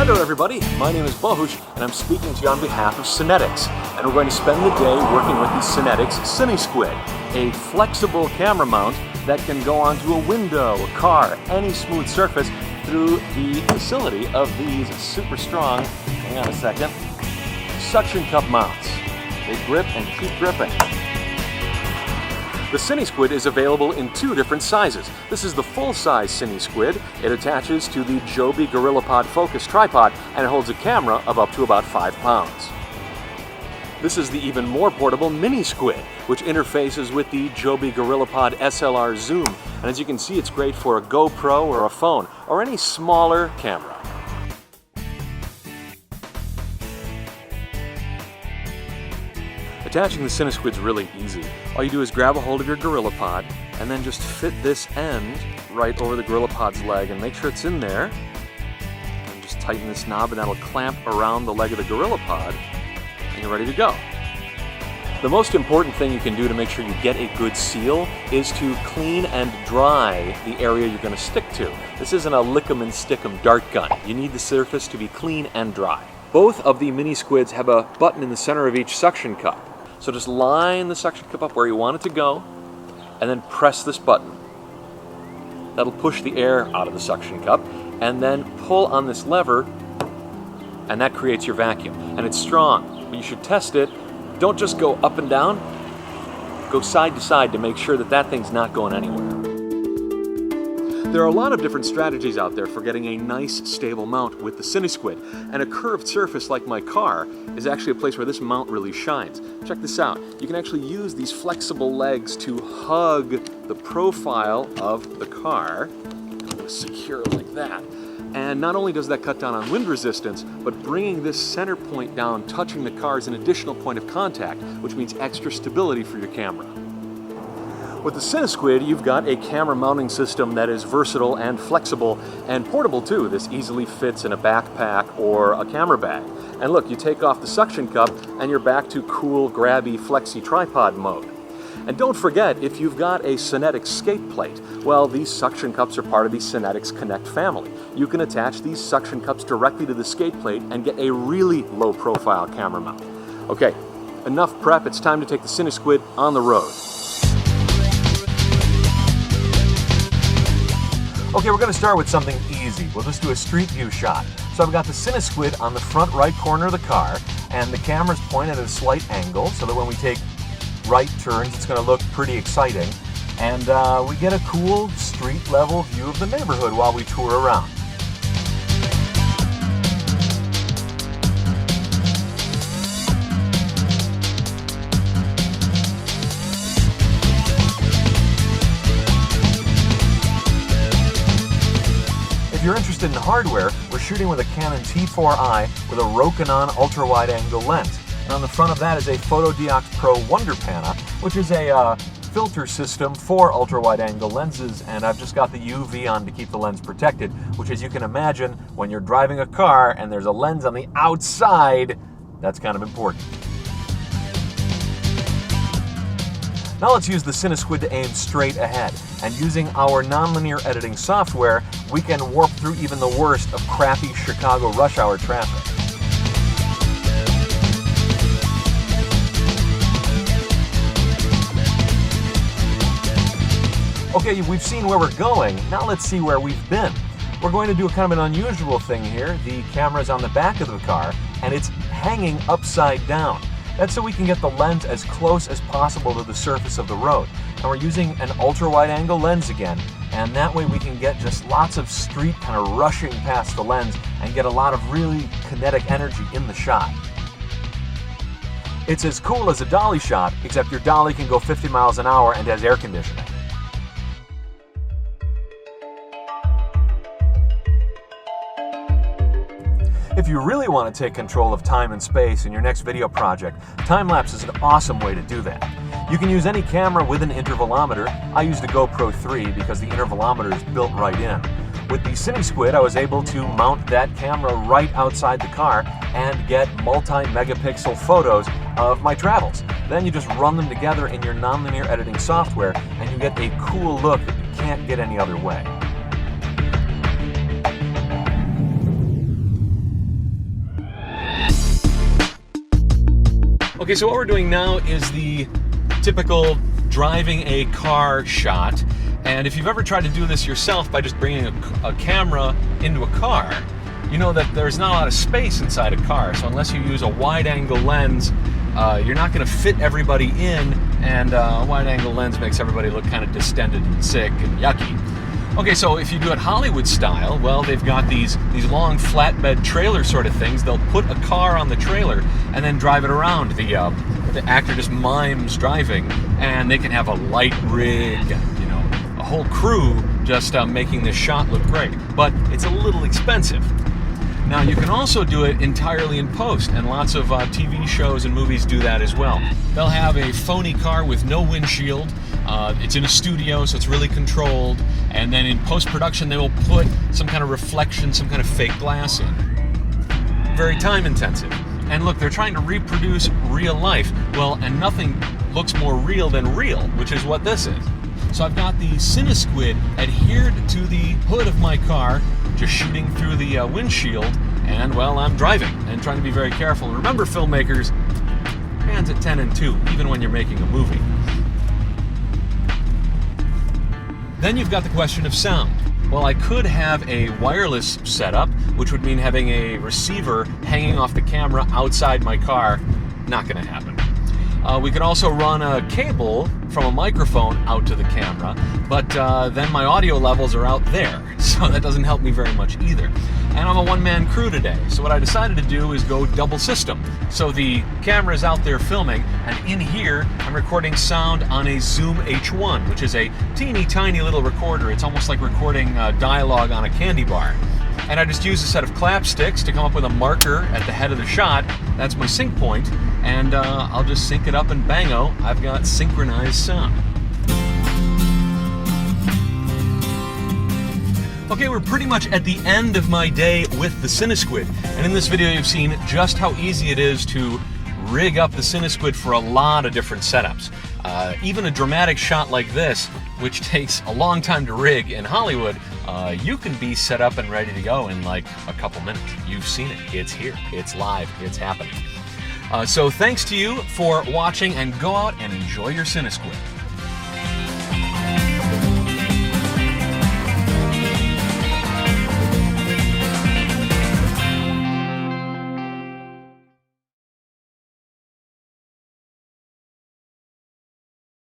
Hi there everybody, my name is Bohus and I'm speaking to you on behalf of Cinetics, and we're going to spend the day working with the Cinetics CineSquid, a flexible camera mount that can go onto a window, a car, any smooth surface through the facility of these super strong, hang on a second, suction cup mounts. They grip and keep gripping. The CineSquid is available in two different sizes. This is the full-size CineSquid. It attaches to the Joby GorillaPod focus tripod and it holds a camera of up to about 5 pounds. This is the even more portable miniSquid, which interfaces with the Joby GorillaPod SLR zoom. And as you can see, it's great for a GoPro or a phone or any smaller camera. Attaching the CineSquid is really easy. All you do is grab a hold of your GorillaPod and then just fit this end right over the GorillaPod's leg and make sure it's in there. And just tighten this knob and that'll clamp around the leg of the GorillaPod and you're ready to go. The most important thing you can do to make sure you get a good seal is to clean and dry the area you're going to stick to. This isn't a lick 'em and stick 'em dart gun. You need the surface to be clean and dry. Both of the miniSquids have a button in the center of each suction cup. So just line the suction cup up where you want it to go and then press this button. That'll push the air out of the suction cup and then pull on this lever and that creates your vacuum. And it's strong, but you should test it. Don't just go up and down, go side to side to make sure that that thing's not going anywhere. There are a lot of different strategies out there for getting a nice stable mount with the CineSquid, and a curved surface like my car is actually a place where this mount really shines. Check this out. You can actually use these flexible legs to hug the profile of the car. Secure like that. And not only does that cut down on wind resistance, but bringing this center point down, touching the car is an additional point of contact, which means extra stability for your camera. With the CineSquid, you've got a camera mounting system that is versatile and flexible and portable too. This easily fits in a backpack or a camera bag. And look, you take off the suction cup and you're back to cool, grabby, flexy tripod mode. And don't forget, if you've got a Cinetics skate plate, well, these suction cups are part of the Cinetics Connect family. You can attach these suction cups directly to the skate plate and get a really low-profile camera mount. Okay, enough prep. It's time to take the CineSquid on the road. Okay, we're going to start with something easy. We'll just do a street view shot. So I've got the CineSquid on the front right corner of the car, and the camera's pointed at a slight angle so that when we take right turns, it's going to look pretty exciting. And we get a cool street level view of the neighborhood while we tour around. If you're interested in hardware, we're shooting with a Canon T4i with a Rokinon ultra-wide-angle lens. And on the front of that is a Photodiox Pro Wonder Pana, which is a filter system for ultra-wide-angle lenses, and I've just got the UV on to keep the lens protected, which, as you can imagine, when you're driving a car and there's a lens on the outside, that's kind of important. Now let's use the CineSquid to aim straight ahead, and using our nonlinear editing software, we can warp through even the worst of crappy Chicago rush hour traffic. Okay, we've seen where we're going, now let's see where we've been. We're going to do a kind of an unusual thing here. The camera's on the back of the car, and it's hanging upside down. That's so we can get the lens as close as possible to the surface of the road. And we're using an ultra-wide-angle lens again, and that way we can get just lots of street kind of rushing past the lens and get a lot of really kinetic energy in the shot. It's as cool as a dolly shot, except your dolly can go 50 miles an hour and has air conditioning. If you really want to take control of time and space in your next video project, Timelapse is an awesome way to do that. You can use any camera with an intervalometer. I used a GoPro 3 because the intervalometer is built right in. With the CineSquid, I was able to mount that camera right outside the car and get multi-megapixel photos of my travels. Then you just run them together in your nonlinear editing software and you get a cool look that you can't get any other way. Okay, so what we're doing now is the typical driving a car shot. And if you've ever tried to do this yourself by just bringing a camera into a car, you know that there's not a lot of space inside a car. So unless you use a wide-angle lens, you're not going to fit everybody in, and a wide-angle lens makes everybody look kind of distended and sick and yucky. Okay, so if you do it Hollywood style, well, they've got these long flatbed trailer sort of things. They'll put a car on the trailer and then drive it around. The actor just mimes driving, and they can have a light rig, a whole crew just making this shot look great. But it's a little expensive. Now, you can also do it entirely in post, and lots of TV shows and movies do that as well. They'll have a phony car with no windshield. It's in a studio, so it's really controlled. And then in post-production, they will put some kind of reflection, some kind of fake glass in. Very time-intensive. And look, they're trying to reproduce real life. Well, and nothing looks more real than real, which is what this is. So I've got the CineSquid adhered to the hood of my car, just shooting through the windshield, and, well, I'm driving and trying to be very careful. Remember, filmmakers, hands at 10 and 2, even when you're making a movie. Then you've got the question of sound. Well, I could have a wireless setup, which would mean having a receiver hanging off the camera outside my car. Not going to happen. We could also run a cable from a microphone out to the camera, but then my audio levels are out there, so that doesn't help me very much either. And I'm a one-man crew today, so what I decided to do is go double system. So the camera is out there filming, and in here I'm recording sound on a Zoom H1, which is a teeny tiny little recorder. It's almost like recording dialogue on a candy bar. And I just used a set of clap sticks to come up with a marker at the head of the shot. That's my sync point, and I'll just sync it up, and bango, I've got synchronized sound. Okay, we're pretty much at the end of my day with the CineSquid, and in this video you've seen just how easy it is to rig up the CineSquid for a lot of different setups. Even a dramatic shot like this, which takes a long time to rig in Hollywood, you can be set up and ready to go in like a couple minutes. You've seen it. It's here. It's live. It's happening. So thanks to you for watching, and go out and enjoy your CineSquid.